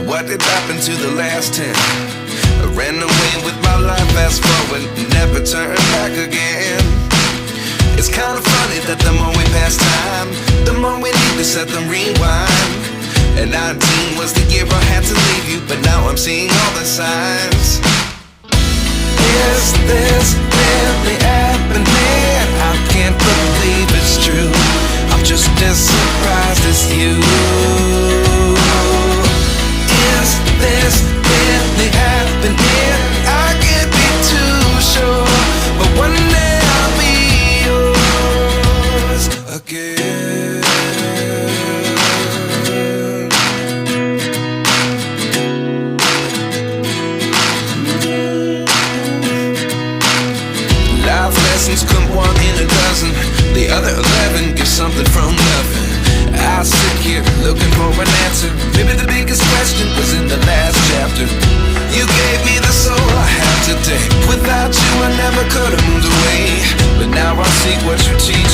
what did happen to the last 10? I ran away with my life, fast forward, never turn back again. It's kind of funny that the more we pass time, the more we need to set them rewind. And 19 was the year I had to leave you, but now I'm seeing all the signs. Is this really happening? I can't believe it's true. I'm just as surprised as you. Is this really happening? I can't be too sure, but one day I'll be yours again. Life lessons come one in a dozen. The other 11 get something from nothing. I sit here looking for an answer. Maybe the biggest question was in the last chapter. You gave me the soul I have today. Without you I never could have moved away, but now I see what you teach.